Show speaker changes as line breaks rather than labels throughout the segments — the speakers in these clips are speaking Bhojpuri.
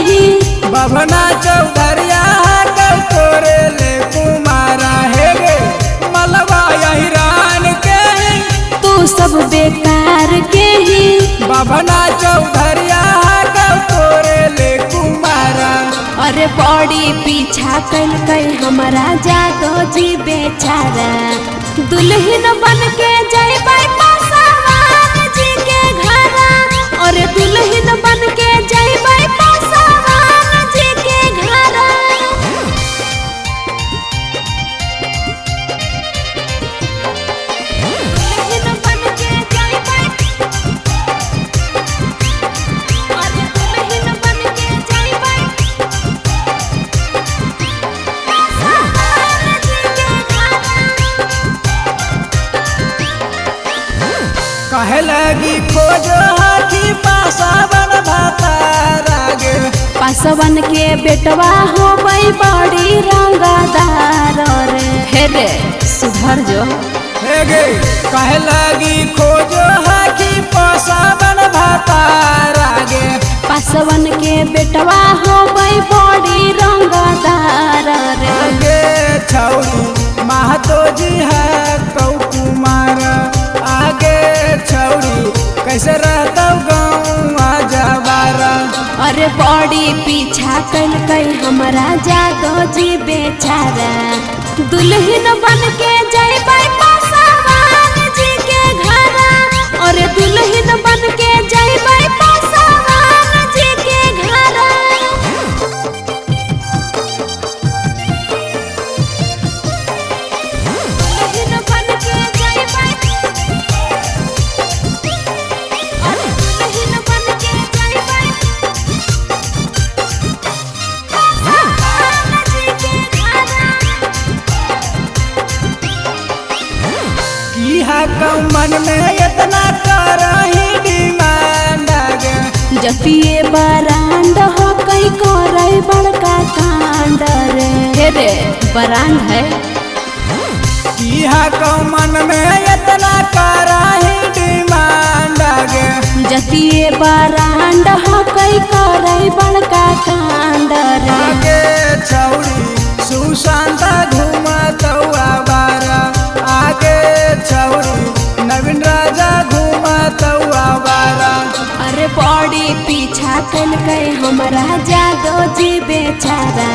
ही
बभना चौधरिया तोरे ले कुमारा है गे मलबा हिरान के
तू सब बेकार के ही
बभना चौधरिया तोरे ले कुमारा।
अरे बड़ी पीछा कल हमारा जादो जी बेचारा दुल्हन बन के जइबै पासवान जी के घरा। और दुल्हन बन के जइबै पासवान जी के घरा। दुल्हन बन के जइबै और दुल्हन बन के जइबै पासवान जी के घरा।
कहे लगी खोजो हाथी पासावन भातारा गे
पासवन के बेटवा होबै बड़ी रंगदार रे। हे रे सुधर जो
हे गे कहे लगी खोजो हाथी पासावन भातारा गे
पासवन के बेटवा होबै बड़ी रंगदार रे।
गे छौरी महतो जी है कौ कुमार आगे छौरी कैसे रहता गाँव जबारा।
अरे बड़ी पीछा कल हमारा जादो जी बेचारा दुल्हन बन के जइबै पासवान जी के घरा। और दुल्हन बन के जइबै पासवान जी के घरा। दुल्हन बन के जइबै और दुल्हन बन के जइबै पासवान जी के घरा।
की है कम मन में इतना करही डिमांड गे
जपिए बरांड हो कई करे बड़का कांड रे। हे रे बरांड है
की है कम मन में इतना करही डिमांड गे
जपिए बरांड हो कई करे बड़का कांड रे।
आगे छौरी सुशांत घूमतौआ बारा आगे छौरी नवीन राजा घूमतौआ बारा।
अरे बड़ी पीछा कल हमारा जादो जी बेचारा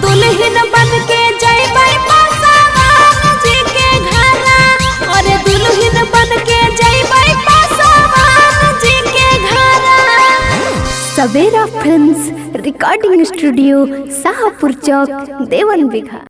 दुल्हन बन के जइबै पासवान जी के घरा। और दुल्हन बन के जइबै पासवान जी के घरा। सवेरा फिल्म्स रिकॉर्डिंग स्टूडियो शाहपुर चौक देवन बिघा।